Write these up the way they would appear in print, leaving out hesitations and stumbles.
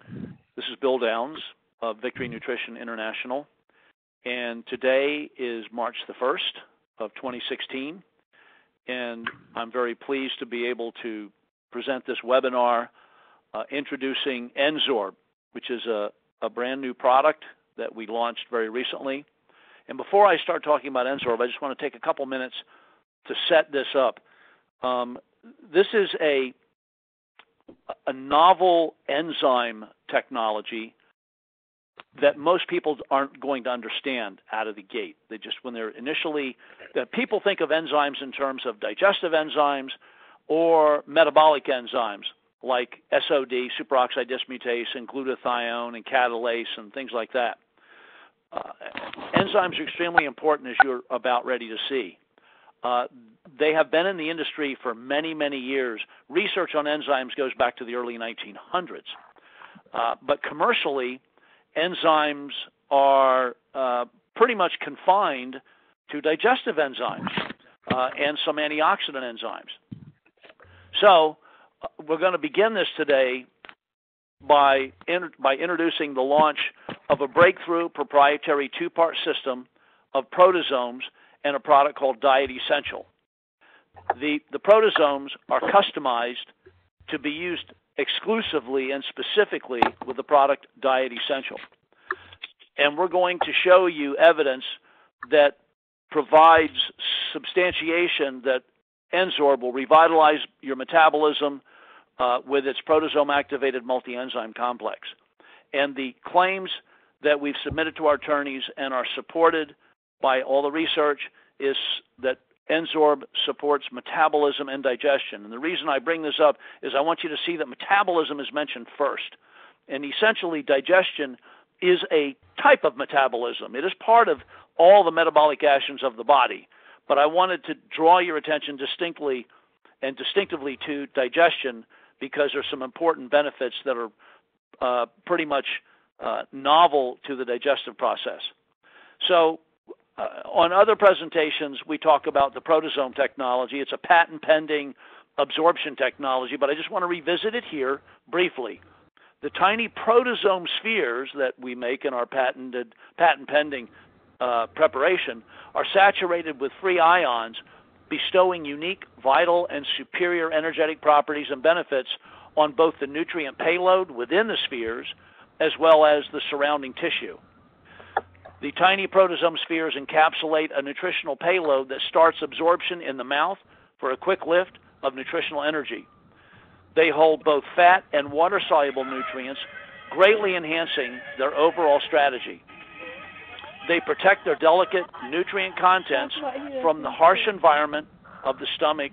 This is Bill Downs of Victory Nutrition International, and today is March the 1st of 2016, and I'm very pleased to be able to present this webinar introducing N-Sorb, which is a brand new product that we launched very recently. And before I start talking about N-Sorb, I just want to take a couple minutes to set this up. This is a novel enzyme technology that most people aren't going to understand out of the gate. They just, when they're initially, people think of enzymes in terms of digestive enzymes or metabolic enzymes like SOD, superoxide dismutase, and glutathione and catalase and things like that. Enzymes are extremely important, as you're about ready to see. They have been in the industry for many, many years. Research on enzymes goes back to the early 1900s. But commercially, enzymes are pretty much confined to digestive enzymes and some antioxidant enzymes. So we're going to begin this today by introducing the launch of a breakthrough proprietary two-part system of protosomes and a product called Diet Essential. The protosomes are customized to be used exclusively and specifically with the product Diet Essential. And we're going to show you evidence that provides substantiation that N-Sorb will revitalize your metabolism with its proteasome-activated multi-enzyme complex. And the claims that we've submitted to our attorneys and are supported by all the research is that N-Sorb supports metabolism and digestion. And the reason I bring this up is I want you to see that metabolism is mentioned first. And essentially, digestion is a type of metabolism. It is part of all the metabolic actions of the body. But I wanted to draw your attention distinctively to digestion because there's some important benefits that are pretty much novel to the digestive process. So on other presentations, we talk about the proteasome technology. It's a patent-pending absorption technology, but I just want to revisit it here briefly. The tiny proteasome spheres that we make in our patent-pending preparation are saturated with free ions, bestowing unique, vital, and superior energetic properties and benefits on both the nutrient payload within the spheres as well as the surrounding tissue. The tiny proteasome spheres encapsulate a nutritional payload that starts absorption in the mouth for a quick lift of nutritional energy. They hold both fat and water-soluble nutrients, greatly enhancing their overall strategy. They protect their delicate nutrient contents from the harsh environment of the stomach,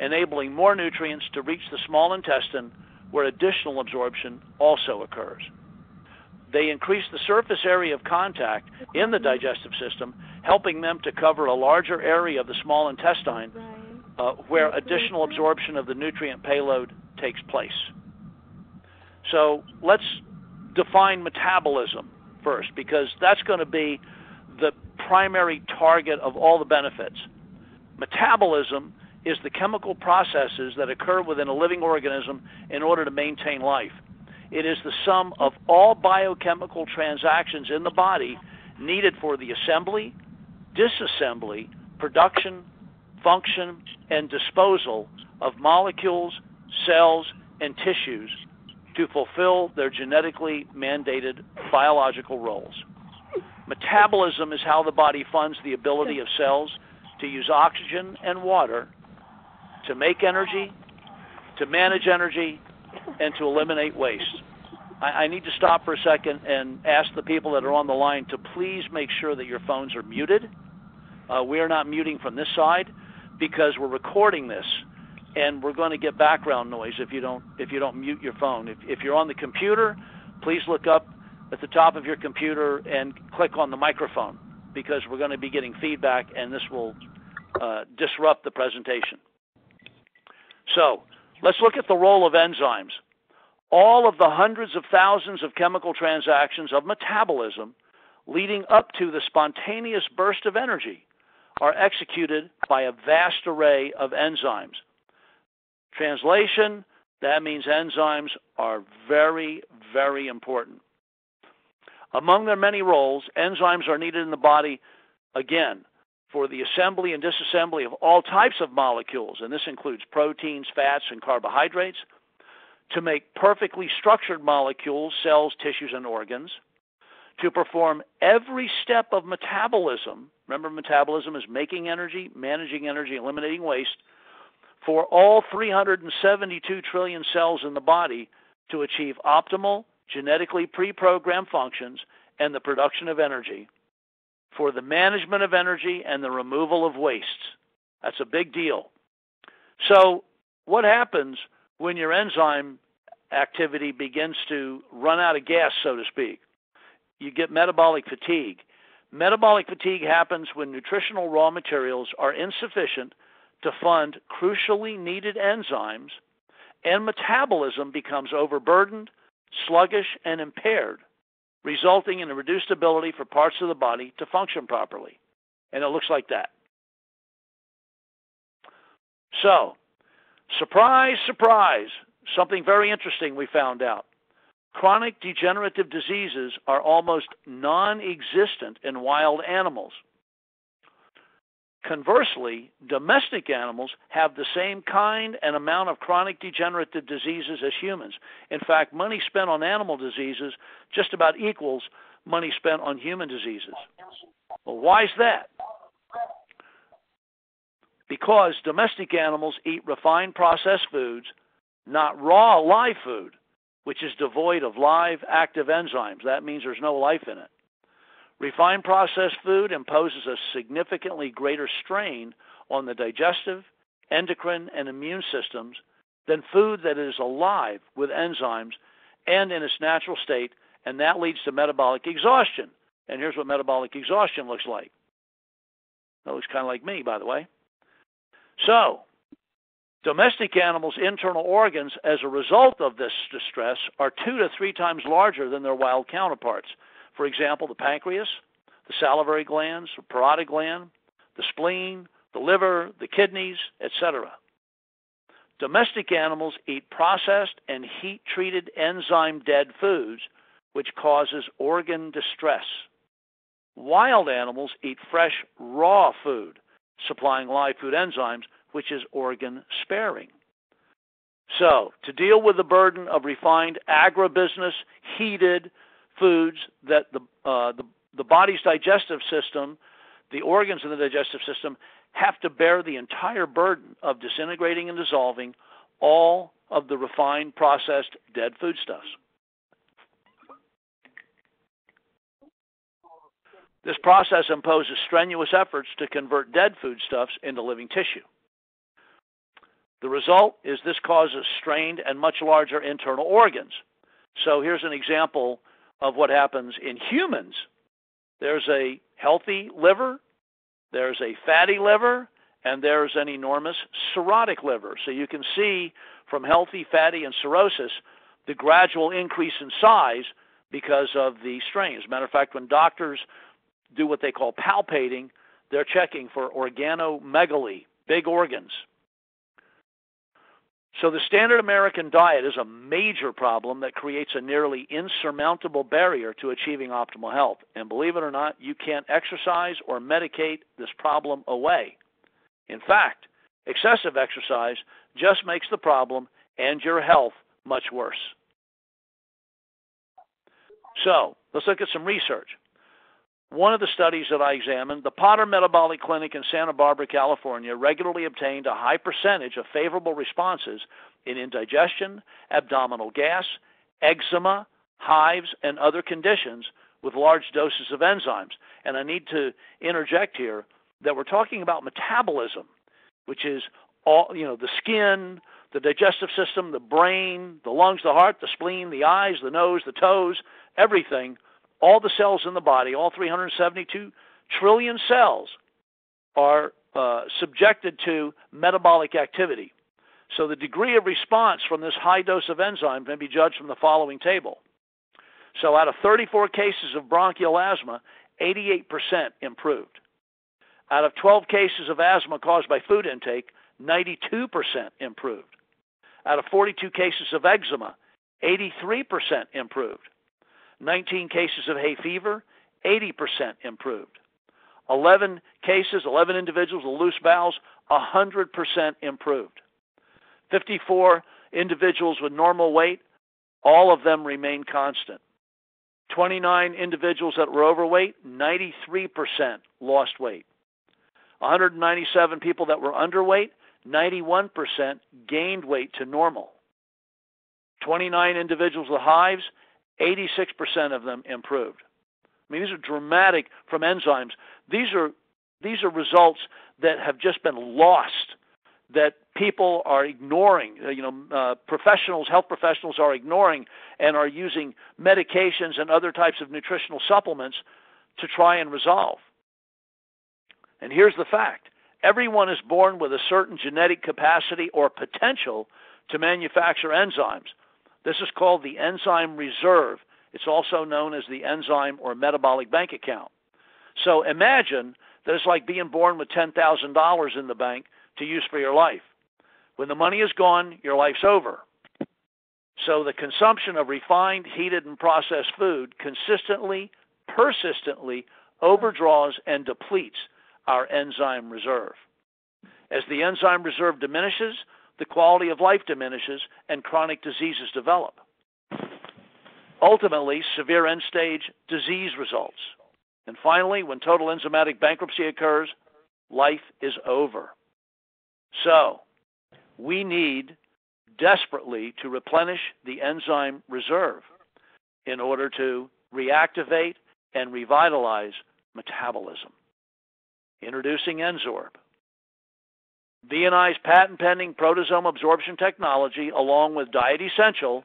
enabling more nutrients to reach the small intestine, where additional absorption also occurs. They increase the surface area of contact in the digestive system, helping them to cover a larger area of the small intestine where additional absorption of the nutrient payload takes place. So let's define metabolism first, because that's going to be the primary target of all the benefits. Metabolism is the chemical processes that occur within a living organism in order to maintain life. It is the sum of all biochemical transactions in the body needed for the assembly, disassembly, production, function, and disposal of molecules, cells, and tissues to fulfill their genetically mandated biological roles. Metabolism is how the body funds the ability of cells to use oxygen and water to make energy, to manage energy, and to eliminate waste. I need to stop for a second and ask the people that are on the line to please make sure that your phones are muted. We are not muting from this side because we're recording this, and we're going to get background noise if you don't mute your phone. If you're on the computer, please look up at the top of your computer and click on the microphone, because we're going to be getting feedback, and this will disrupt the presentation. So let's look at the role of enzymes. All of the hundreds of thousands of chemical transactions of metabolism leading up to the spontaneous burst of energy are executed by a vast array of enzymes. Translation, that means enzymes are very, very important. Among their many roles, enzymes are needed in the body, again, for the assembly and disassembly of all types of molecules, and this includes proteins, fats, and carbohydrates, to make perfectly structured molecules, cells, tissues, and organs, to perform every step of metabolism. Remember, metabolism is making energy, managing energy, eliminating waste, for all 372 trillion cells in the body to achieve optimal, genetically pre-programmed functions and the production of energy, for the management of energy and the removal of wastes. That's a big deal. So what happens when your enzyme activity begins to run out of gas, so to speak? You get metabolic fatigue. Metabolic fatigue happens when nutritional raw materials are insufficient to fund crucially needed enzymes, and metabolism becomes overburdened, sluggish, and impaired, resulting in a reduced ability for parts of the body to function properly. And it looks like that. So, surprise, surprise, something very interesting we found out. Chronic degenerative diseases are almost non-existent in wild animals. Conversely, domestic animals have the same kind and amount of chronic degenerative diseases as humans. In fact, money spent on animal diseases just about equals money spent on human diseases. Well, why is that? Because domestic animals eat refined processed foods, not raw live food, which is devoid of live active enzymes. That means there's no life in it. Refined processed food imposes a significantly greater strain on the digestive, endocrine, and immune systems than food that is alive with enzymes and in its natural state, and that leads to metabolic exhaustion. And here's what metabolic exhaustion looks like. That looks kind of like me, by the way. So, domestic animals' internal organs, as a result of this distress, are 2 to 3 times larger than their wild counterparts. For example, the pancreas, the salivary glands, the parotid gland, the spleen, the liver, the kidneys, etc. Domestic animals eat processed and heat-treated enzyme-dead foods, which causes organ distress. Wild animals eat fresh, raw food, supplying live food enzymes, which is organ-sparing. So, to deal with the burden of refined agribusiness, heated foods that the body's digestive system, the organs in the digestive system, have to bear the entire burden of disintegrating and dissolving all of the refined, processed, dead foodstuffs. This process imposes strenuous efforts to convert dead foodstuffs into living tissue. The result is this causes strained and much larger internal organs. So here's an example of what happens in humans. There's a healthy liver, there's a fatty liver, and there's an enormous cirrhotic liver. So you can see from healthy, fatty, and cirrhosis the gradual increase in size because of the strain. As a matter of fact, when doctors do what they call palpating, they're checking for organomegaly, big organs. So the standard American diet is a major problem that creates a nearly insurmountable barrier to achieving optimal health. And believe it or not, you can't exercise or medicate this problem away. In fact, excessive exercise just makes the problem and your health much worse. So let's look at some research. One of the studies that I examined, the Potter Metabolic Clinic in Santa Barbara, California, regularly obtained a high percentage of favorable responses in indigestion, abdominal gas, eczema, hives, and other conditions with large doses of enzymes. And I need to interject here that we're talking about metabolism, which is all, the skin, the digestive system, the brain, the lungs, the heart, the spleen, the eyes, the nose, the toes, everything. All the cells in the body, all 372 trillion cells, are subjected to metabolic activity. So the degree of response from this high dose of enzyme may be judged from the following table. So out of 34 cases of bronchial asthma, 88% improved. Out of 12 cases of asthma caused by food intake, 92% improved. Out of 42 cases of eczema, 83% improved. 19 cases of hay fever, 80% improved. 11 cases, 11 individuals with loose bowels, 100% improved. 54 individuals with normal weight, all of them remained constant. 29 individuals that were overweight, 93% lost weight. 197 people that were underweight, 91% gained weight to normal. 29 individuals with hives, 86% of them improved. I mean, these are dramatic from enzymes. These are results that have just been lost, that people are ignoring. Professionals, health professionals are ignoring and are using medications and other types of nutritional supplements to try and resolve. And here's the fact. Everyone is born with a certain genetic capacity or potential to manufacture enzymes. This is called the Enzyme Reserve. It's also known as the enzyme or metabolic bank account. So imagine that it's like being born with $10,000 in the bank to use for your life. When the money is gone, your life's over. So the consumption of refined, heated, and processed food consistently, persistently overdraws and depletes our enzyme reserve. As the enzyme reserve diminishes, the quality of life diminishes and chronic diseases develop. Ultimately, severe end-stage disease results. And finally, when total enzymatic bankruptcy occurs, life is over. So, we need desperately to replenish the enzyme reserve in order to reactivate and revitalize metabolism. Introducing N-Sorb. V&I's patent-pending proteasome absorption technology, along with Diet Essential,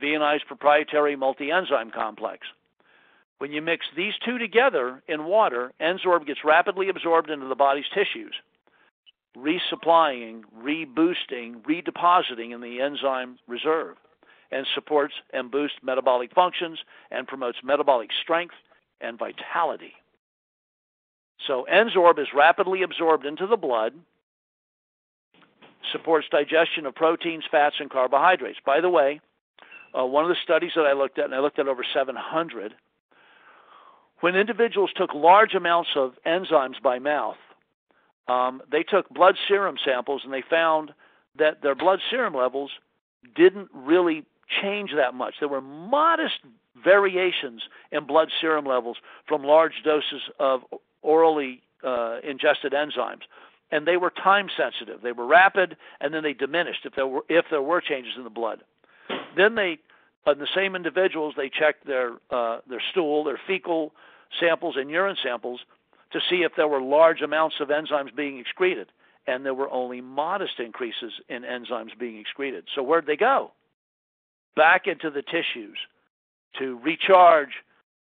V&I's proprietary multi-enzyme complex. When you mix these two together in water, N-Sorb gets rapidly absorbed into the body's tissues, resupplying, reboosting, redepositing in the enzyme reserve, and supports and boosts metabolic functions and promotes metabolic strength and vitality. So N-Sorb is rapidly absorbed into the blood, supports digestion of proteins, fats, and carbohydrates. By the way, one of the studies that I looked at, and I looked at over 700, when individuals took large amounts of enzymes by mouth, they took blood serum samples and they found that their blood serum levels didn't really change that much. There were modest variations in blood serum levels from large doses of orally ingested enzymes, and they were time sensitive. They were rapid, and then they diminished if there were changes in the blood. Then on the same individuals, they checked their stool, their fecal samples, and urine samples to see if there were large amounts of enzymes being excreted, and there were only modest increases in enzymes being excreted. So where'd they go? Back into the tissues to recharge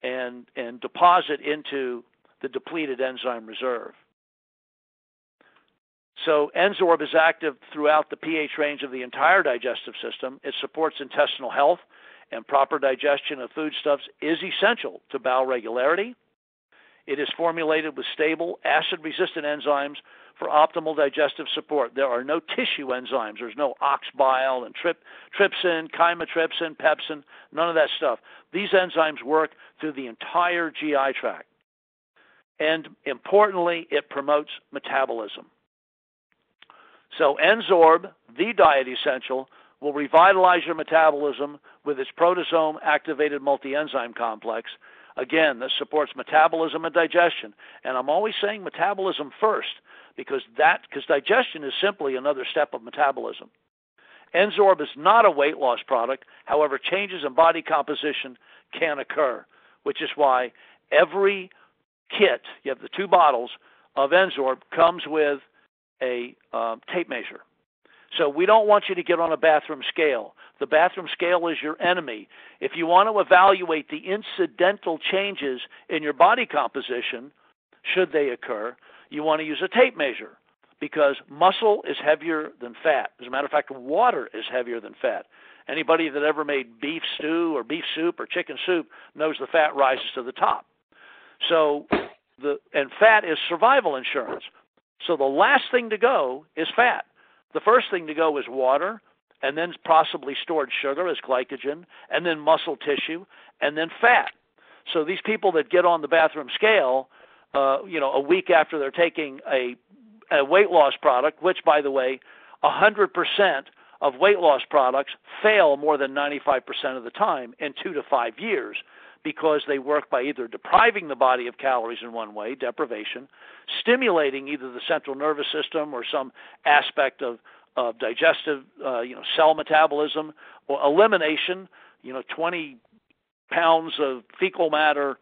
and deposit into the depleted enzyme reserve. So N-Sorb is active throughout the pH range of the entire digestive system. It supports intestinal health, and proper digestion of foodstuffs is essential to bowel regularity. It is formulated with stable, acid-resistant enzymes for optimal digestive support. There are no tissue enzymes. There's no ox bile and trypsin, chymotrypsin, pepsin, none of that stuff. These enzymes work through the entire GI tract. And importantly, it promotes metabolism. So N-Sorb, the diet essential, will revitalize your metabolism with its proteasome-activated multi-enzyme complex. Again, this supports metabolism and digestion. And I'm always saying metabolism first because digestion is simply another step of metabolism. N-Sorb is not a weight loss product. However, changes in body composition can occur, which is why every kit, you have the 2 bottles of N-Sorb, comes with a tape measure. So we don't want you to get on a bathroom scale. The bathroom scale is your enemy. If you want to evaluate the incidental changes in your body composition, should they occur, you want to use a tape measure because muscle is heavier than fat. As a matter of fact, water is heavier than fat. Anybody that ever made beef stew or beef soup or chicken soup knows the fat rises to the top. So and fat is survival insurance. So the last thing to go is fat. The first thing to go is water, and then possibly stored sugar as glycogen, and then muscle tissue, and then fat. So these people that get on the bathroom scale, a week after they're taking a weight loss product, which, by the way, 100% of weight loss products fail more than 95% of the time in 2 to 5 years, because they work by either depriving the body of calories in one way, deprivation, stimulating either the central nervous system or some aspect of digestive, cell metabolism, or elimination, 20 pounds of fecal matter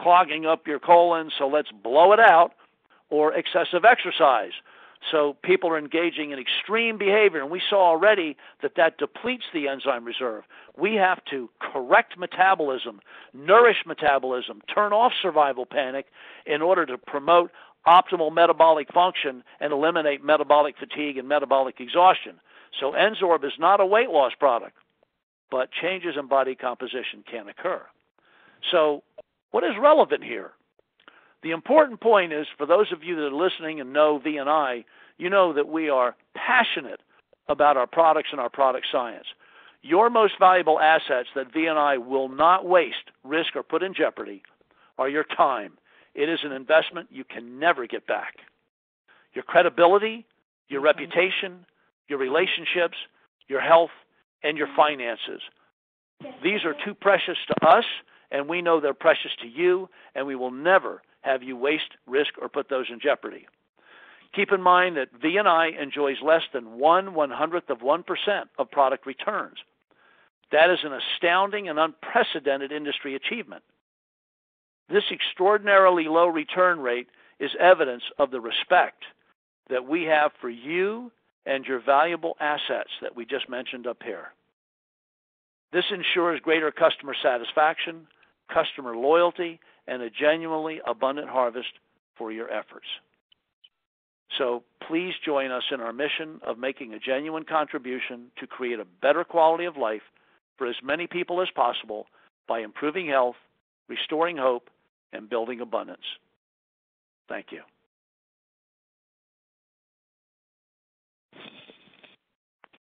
clogging up your colon, so let's blow it out, or excessive exercise. So people are engaging in extreme behavior, and we saw already that depletes the enzyme reserve. We have to correct metabolism, nourish metabolism, turn off survival panic in order to promote optimal metabolic function and eliminate metabolic fatigue and metabolic exhaustion. So N-Sorb is not a weight loss product, but changes in body composition can occur. So what is relevant here? The important point is, for those of you that are listening and know V&I, you know that we are passionate about our products and our product science. Your most valuable assets that V&I will not waste, risk, or put in jeopardy are your time. It is an investment you can never get back. Your credibility, your reputation, your relationships, your health, and your finances. These are too precious to us, and we know they're precious to you, and we will never have you waste, risk, or put those in jeopardy. Keep in mind that V&I enjoys less than 1/100% of product returns. That is an astounding and unprecedented industry achievement. This extraordinarily low return rate is evidence of the respect that we have for you and your valuable assets that we just mentioned up here. This ensures greater customer satisfaction, customer loyalty, and a genuinely abundant harvest for your efforts. So please join us in our mission of making a genuine contribution to create a better quality of life for as many people as possible by improving health, restoring hope, and building abundance. Thank you.